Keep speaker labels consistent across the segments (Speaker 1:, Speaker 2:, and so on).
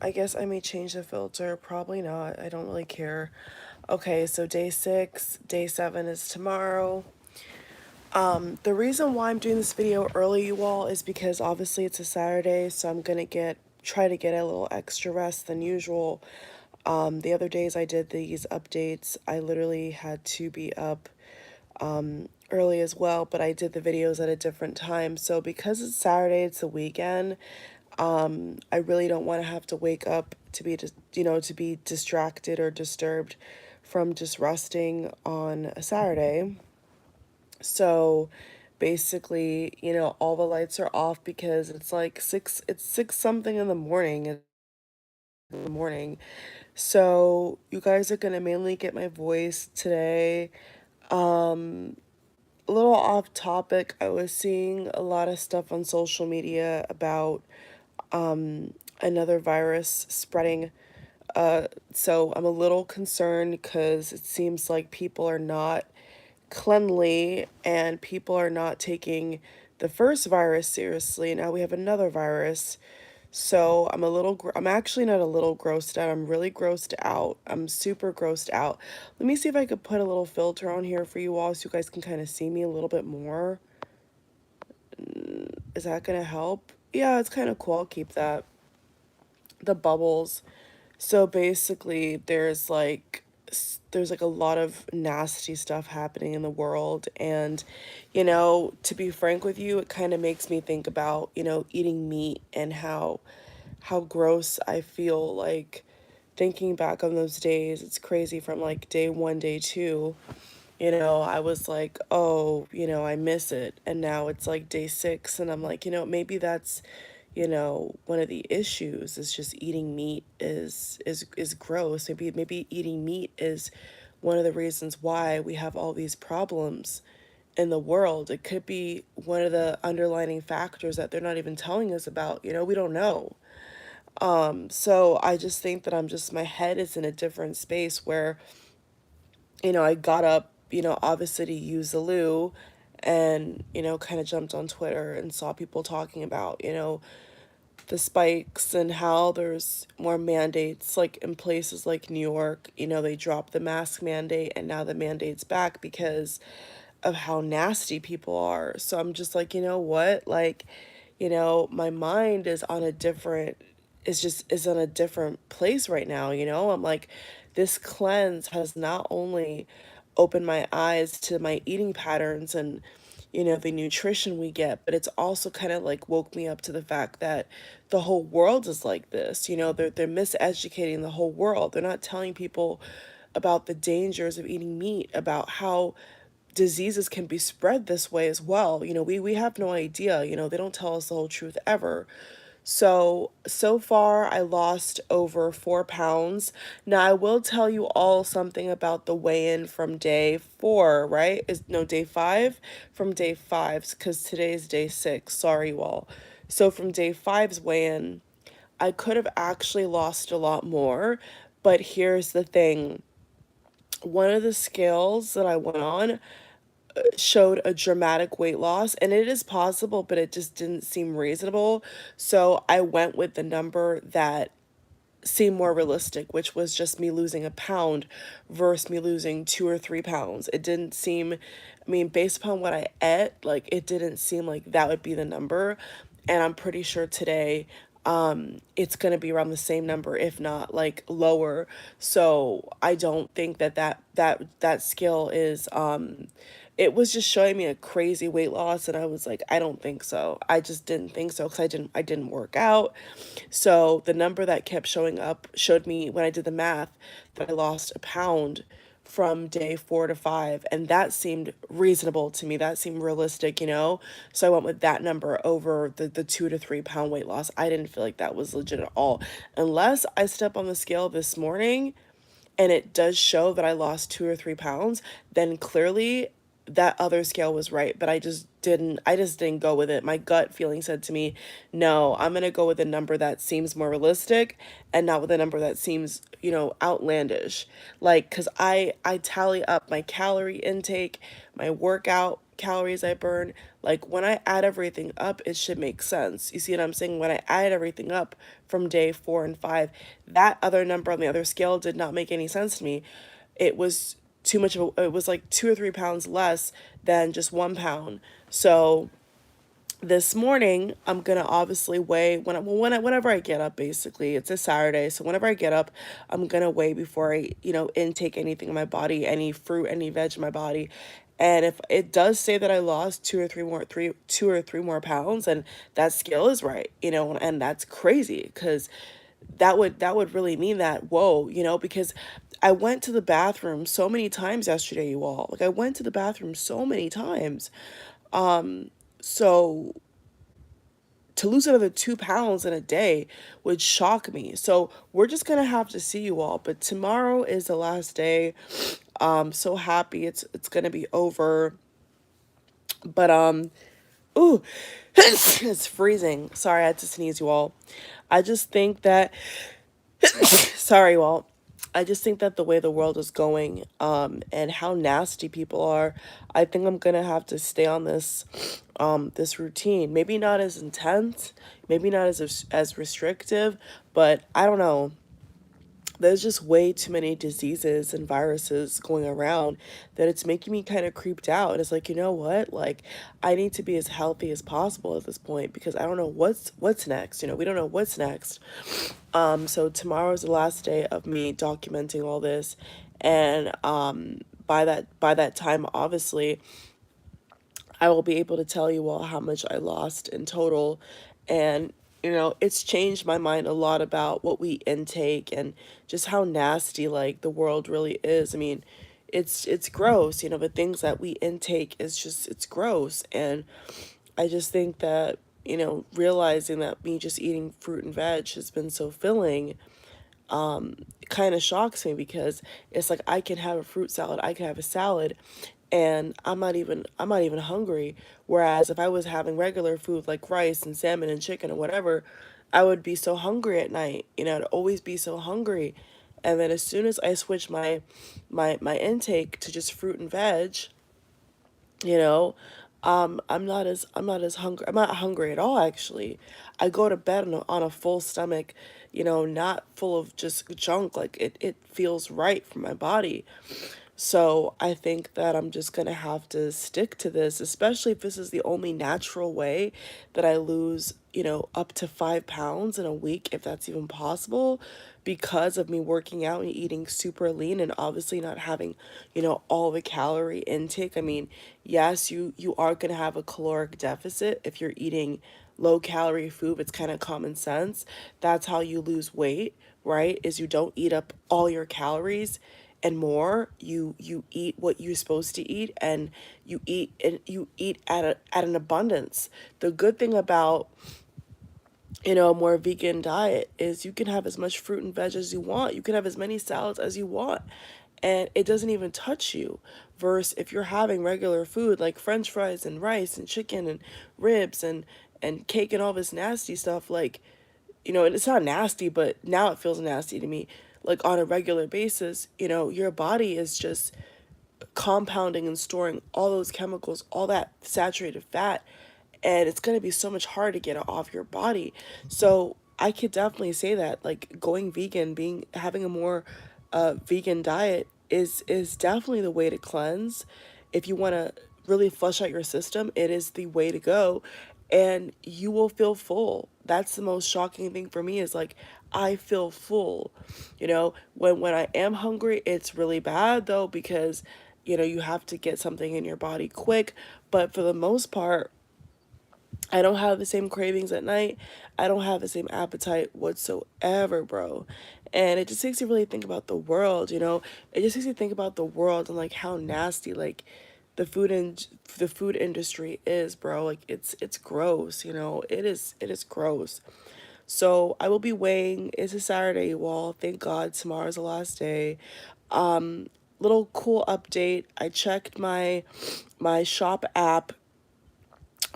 Speaker 1: I guess I may change the filter. Probably not. I don't really care. Okay, so day 6, day 7 is tomorrow. The reason why I'm doing this video early, you all, is because obviously it's a Saturday, so I'm gonna try to get a little extra rest than usual. The other days I did these updates, I literally had to be up early as well, but I did the videos at a different time. So because it's Saturday, it's the weekend, I really don't want to have to wake up to be just, to be distracted or disturbed from just resting on a Saturday. So basically, all the lights are off because it's like 6 something in the morning. So you guys are going to mainly get my voice today. A little off topic, I was seeing a lot of stuff on social media about another virus spreading. So I'm a little concerned because it seems like people are not cleanly and people are not taking the first virus seriously. Now we have another virus. So I'm actually not a little grossed out. I'm really grossed out. I'm super grossed out. Let me see if I could put a little filter on here for you all so you guys can kind of see me a little bit more. Is that gonna help? Yeah, it's kind of cool. I'll keep that. The bubbles. So basically, there's like a lot of nasty stuff happening in the world, and to be frank with you, it kind of makes me think about, eating meat and how gross I feel like thinking back on those days. It's crazy from like day 1, day 2. I was like, oh, I miss it. And now it's like day 6 and I'm like, maybe that's, one of the issues is just eating meat is gross. Maybe eating meat is one of the reasons why we have all these problems in the world. It could be one of the underlining factors that they're not even telling us about. We don't know. So I just think that my head is in a different space where I got up, obviously to use the loo and, kind of jumped on Twitter and saw people talking about, the spikes and how there's more mandates like in places like New York. They dropped the mask mandate and now the mandate's back because of how nasty people are. So I'm just like, you know what? Like, my mind is on a different is on a different place right now, I'm like, this cleanse has not only opened my eyes to my eating patterns and the nutrition we get, but it's also kind of like woke me up to the fact that the whole world is like this. They're miseducating the whole world. They're not telling people about the dangers of eating meat, about how diseases can be spread this way as well. We have no idea. They don't tell us the whole truth ever. So far, I lost over 4 pounds. Now, I will tell you all something about the weigh-in from day 4, right? Day 5? From day 5, because today's day 6. Sorry, you all. So from day 5's weigh-in, I could have actually lost a lot more, but here's the thing. One of the scales that I went on showed a dramatic weight loss, and it is possible, but it just didn't seem reasonable. So I went with the number that seemed more realistic, which was just me losing a pound versus me losing 2 or 3 pounds. It didn't seem, I mean, based upon what I ate, like it didn't seem like that would be the number. And I'm pretty sure today it's going to be around the same number, if not like lower. So I don't think that scale is it was just showing me a crazy weight loss, and I was like, I don't think so. I just didn't think so because I didn't work out. So the number that kept showing up showed me when I did the math that I lost a pound from day 4 to 5, and that seemed reasonable to me. That seemed realistic, so I went with that number over the 2 to 3 pound weight loss. I didn't feel like that was legit at all, unless I step on the scale this morning and it does show that I lost 2 or 3 pounds, then clearly that other scale was right. But I just didn't go with it. My gut feeling said to me, no, I'm gonna go with a number that seems more realistic and not with a number that seems, outlandish. Like, cause I tally up my calorie intake, my workout calories I burn, like when I add everything up, it should make sense. You see what I'm saying? When I added everything up from day 4 and 5, that other number on the other scale did not make any sense to me. It was too much of a, it was like 2 or 3 pounds less than just 1 pound. So this morning I'm gonna obviously weigh whenever I get up. Basically, it's a Saturday, so whenever I get up, I'm gonna weigh before I intake anything in my body, any fruit, any veg in my body. And if it does say that I lost 2 or 3 more pounds, and that scale is right, and that's crazy because that would really mean that, whoa, because I went to the bathroom so many times yesterday, you all. Like, I went to the bathroom so many times. So to lose another 2 pounds in a day would shock me. So we're just gonna have to see, you all. But tomorrow is the last day. So happy it's gonna be over. But ooh, it's freezing. Sorry, I had to sneeze, you all. I just think that sorry, you all. I just think that the way the world is going, and how nasty people are, I think I'm gonna have to stay on this routine. Maybe not as intense, maybe not as restrictive, but I don't know. There's just way too many diseases and viruses going around that it's making me kind of creeped out. And it's like, you know what? Like, I need to be as healthy as possible at this point because I don't know what's next. We don't know what's next. So tomorrow is the last day of me documenting all this, and by that time, obviously, I will be able to tell you all how much I lost in total. And, it's changed my mind a lot about what we intake and just how nasty, like, the world really is. I mean, it's gross, the things that we intake is just, it's gross. And I just think that, realizing that me just eating fruit and veg has been so filling, kind of shocks me because it's like I can have a fruit salad, I can have a salad, and I'm not even hungry. Whereas if I was having regular food like rice and salmon and chicken or whatever, I would be so hungry at night. I'd always be so hungry. And then as soon as I switch my intake to just fruit and veg, you know I'm not as hungry. I'm not hungry at all, actually. I go to bed on a full stomach, not full of just junk. Like, it feels right for my body. So I think that I'm just gonna have to stick to this, especially if this is the only natural way that I lose, up to 5 pounds in a week, if that's even possible, because of me working out and eating super lean and obviously not having, all the calorie intake. I mean, yes, you are gonna have a caloric deficit if you're eating low calorie food. It's kind of common sense. That's how you lose weight, right? Is you don't eat up all your calories and more. You eat what you're supposed to eat, and you eat at an abundance. The good thing about a more vegan diet is you can have as much fruit and veg as you want. You can have as many salads as you want, and it doesn't even touch you. Versus if you're having regular food like French fries and rice and chicken and ribs and cake and all this nasty stuff, like, and it's not nasty, but now it feels nasty to me. Like, on a regular basis, your body is just compounding and storing all those chemicals, all that saturated fat, and it's going to be so much harder to get it off your body. So I could definitely say that, like, going vegan, having a more vegan diet is definitely the way to cleanse. If you want to really flush out your system, it is the way to go, and you will feel full. That's the most shocking thing for me, is like, I feel full. When I am hungry, it's really bad though, because you have to get something in your body quick. But for the most part, I don't have the same cravings at night. I don't have the same appetite whatsoever, bro. And it just makes you really think about the world, It just makes you think about the world and, like, how nasty, like, the food industry is, bro. Like, it's gross, it is gross. So I will be weighing. It's a Saturday, you all. Thank God tomorrow's the last day. Little cool update. I checked my shop app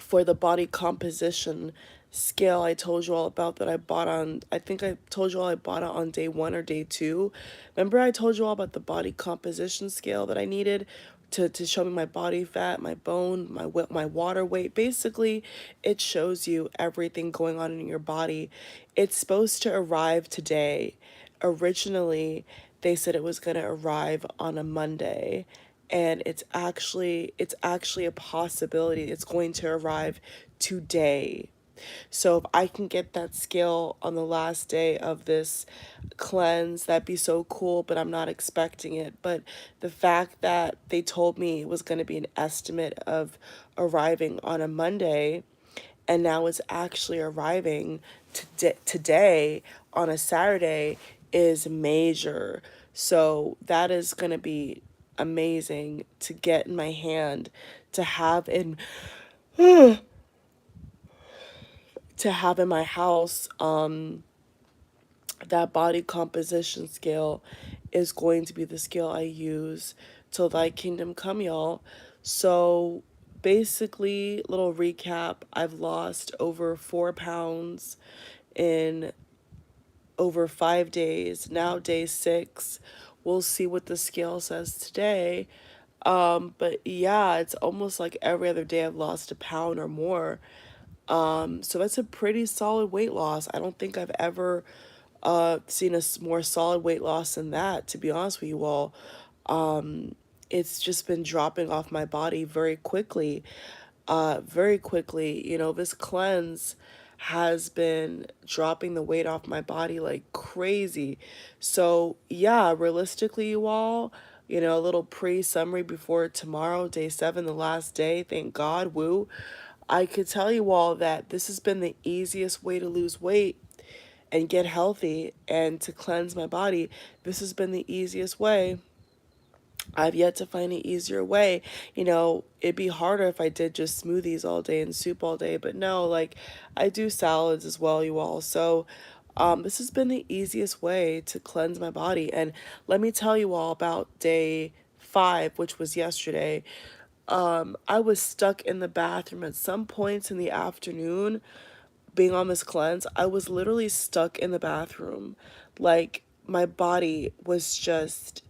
Speaker 1: for the body composition scale I told you all about, that I bought on, I think I told you all I bought it on day 1 or day 2. Remember I told you all about the body composition scale that I needed to show me my body fat, my bone, my water weight. Basically, it shows you everything going on in your body. It's supposed to arrive today. Originally, they said it was going to arrive on a Monday, and it's actually a possibility it's going to arrive today. So if I can get that scale on the last day of this cleanse, that'd be so cool, but I'm not expecting it. But the fact that they told me it was going to be an estimate of arriving on a Monday, and now it's actually arriving today on a Saturday is major. So that is going to be amazing to get in my hand, to have in to have in my house. That body composition scale is going to be the scale I use till thy kingdom come, y'all. So basically, little recap, I've lost over 4 pounds in over 5 days. Now day 6. We'll see what the scale says today. But yeah, it's almost like every other day I've lost a pound or more. So that's a pretty solid weight loss. I don't think I've ever seen a more solid weight loss than that, to be honest with you all. It's just been dropping off my body very quickly. Very quickly. This cleanse has been dropping the weight off my body like crazy. So, yeah, realistically, you all, a little pre summary before tomorrow, day 7, the last day. Thank God, woo. I could tell you all that this has been the easiest way to lose weight and get healthy and to cleanse my body. This has been the easiest way. I've yet to find an easier way. It'd be harder if I did just smoothies all day and soup all day, but no, like I do salads as well, you all. So, this has been the easiest way to cleanse my body. And let me tell you all about day 5, which was yesterday. I was stuck in the bathroom at some points in the afternoon being on this cleanse. I was literally stuck in the bathroom. Like my body was just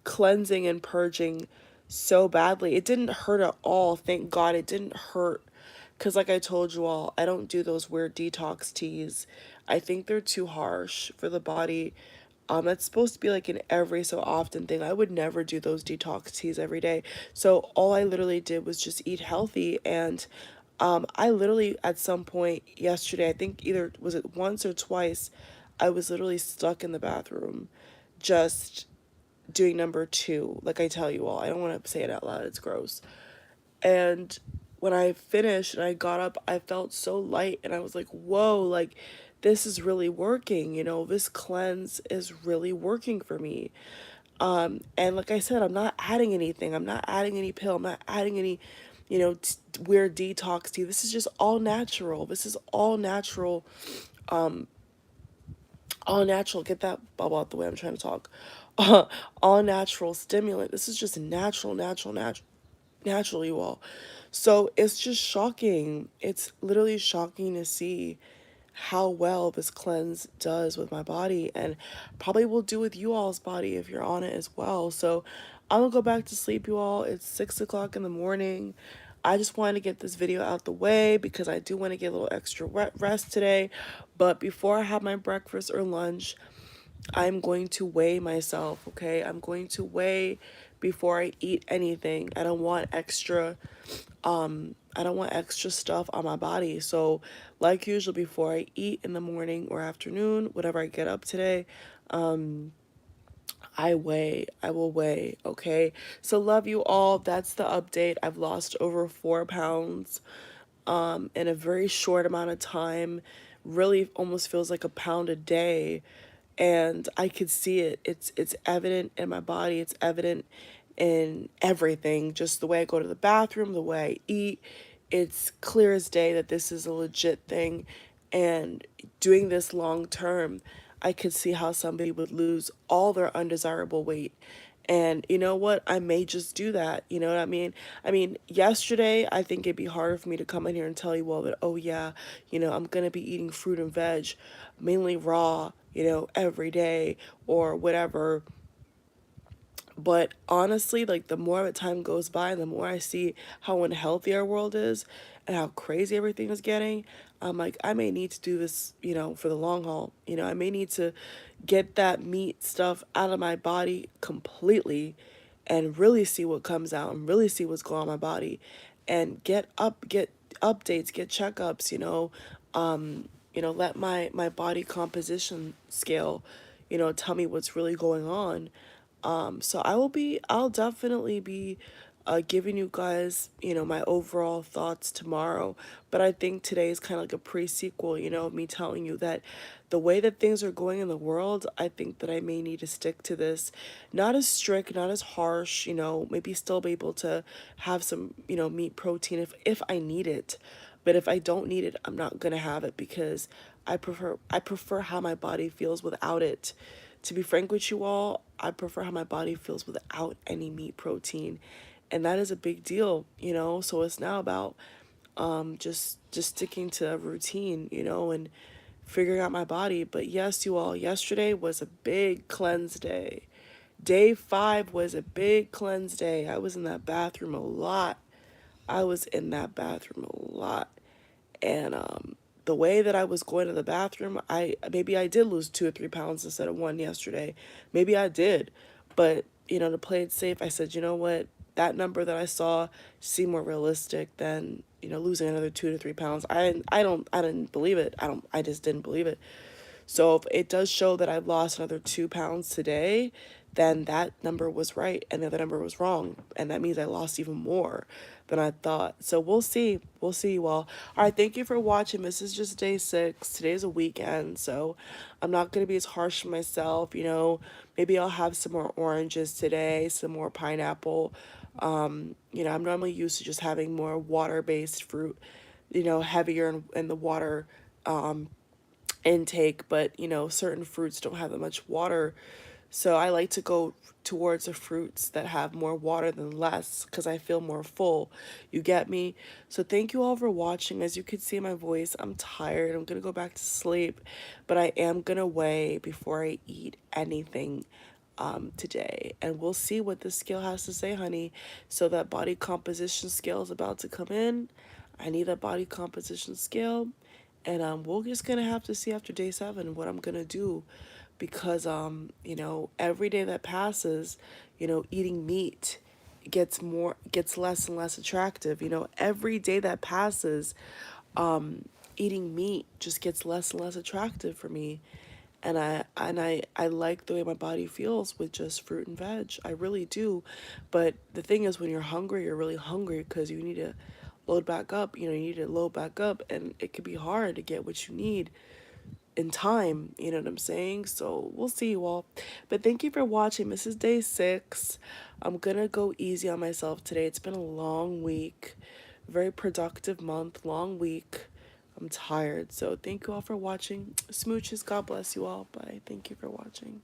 Speaker 1: cleansing and purging so badly. It didn't hurt at all. Thank God it didn't hurt. Because, like I told you all, I don't do those weird detox teas. I think they're too harsh for the body. That's supposed to be like an every so often thing. I would never do those detox teas every day. So, all I literally did was just eat healthy. And I literally, at some point yesterday, I think either was it once or twice, I was literally stuck in the bathroom just doing number 2. Like I tell you all, I don't want to say it out loud, it's gross. And when I finished and I got up, I felt so light and I was like, whoa, like this is really working. This cleanse is really working for me. And like I said, I'm not adding anything. I'm not adding any pill. I'm not adding any, weird detox tea. This is just all natural. This is all natural. All natural. Get that bubble out the way. I'm trying to talk. All natural stimulant. This is just natural, you all. So it's just shocking. It's literally shocking to see how well this cleanse does with my body, and probably will do with you all's body if you're on it as well. So I'm gonna go back to sleep, you all. It's 6 o'clock in the morning. I just wanted to get this video out the way because I do want to get a little extra rest today. But before I have my breakfast or lunch, I'm going to weigh myself, okay? I'm going to weigh before I eat anything. I don't want extra stuff on my body. So, like usual, before I eat in the morning or afternoon, whatever I get up today, I will weigh, okay? So, love you all. That's the update. I've lost over 4 pounds in a very short amount of time. Really almost feels like a pound a day. And I could see it. It's evident in my body. It's evident in everything. Just the way I go to the bathroom, the way I eat. It's clear as day that this is a legit thing. And doing this long term, I could see how somebody would lose all their undesirable weight. And you know what? I may just do that. You know what I mean? I mean, yesterday, I think it'd be harder for me to come in here and tell you all that, oh, yeah, I'm going to be eating fruit and veg, mainly raw, every day or whatever. But honestly, like the more the time goes by, the more I see how unhealthy our world is and how crazy everything is getting, I'm like, I may need to do this, for the long haul. I may need to get that meat stuff out of my body completely and really see what comes out and really see what's going on in my body and get updates, get checkups, let my body composition scale, tell me what's really going on. So I'll definitely be giving you guys, my overall thoughts tomorrow. But I think today is kind of like a pre-sequel, of me telling you that the way that things are going in the world, I think that I may need to stick to this. Not as strict, not as harsh, maybe still be able to have some, meat protein if I need it. But if I don't need it, I'm not gonna have it because I prefer how my body feels without it. To be frank with you all, I prefer how my body feels without any meat protein. And that is a big deal, So it's now about just sticking to a routine, and figuring out my body. But yes, you all, yesterday was a big cleanse day. Day 5 was a big cleanse day. I was in that bathroom a lot. I was in that bathroom a lot. And the way that I was going to the bathroom, I did lose 2 or 3 pounds instead of 1 yesterday. Maybe I did, but to play it safe, I said, you know what, that number that I saw seemed more realistic than losing another 2 to 3 pounds. I didn't believe it. I just didn't believe it. So if it does show that I've lost another 2 pounds today, then that number was right and the other number was wrong. And that means I lost even more than I thought. So we'll see. We'll see you all. All right. Thank you for watching. This is just day 6. Today's a weekend. So I'm not going to be as harsh on myself. Maybe I'll have some more oranges today, some more pineapple. I'm normally used to just having more water-based fruit, heavier in the water intake, but certain fruits don't have that much water. So I like to go towards the fruits that have more water than less because I feel more full. You get me? So thank you all for watching. As you can see in my voice, I'm tired. I'm going to go back to sleep, but I am going to weigh before I eat anything today. And we'll see what the scale has to say, honey. So that body composition scale is about to come in. I need a body composition scale. And we're just gonna have to see after day 7 what I'm gonna do, because every day that passes, eating meat gets less and less attractive. Every day that passes, eating meat just gets less and less attractive for me. And I like the way my body feels with just fruit and veg. I really do. But the thing is, when you're hungry, you're really hungry because you need to load back up. You need to load back up, and it could be hard to get what you need in time. You know what I'm saying? So we'll see you all. But thank you for watching. This is day 6. I'm gonna go easy on myself today. It's been a long week, very productive month, long week. I'm tired. So thank you all for watching. Smooches. God bless you all. Bye. Thank you for watching.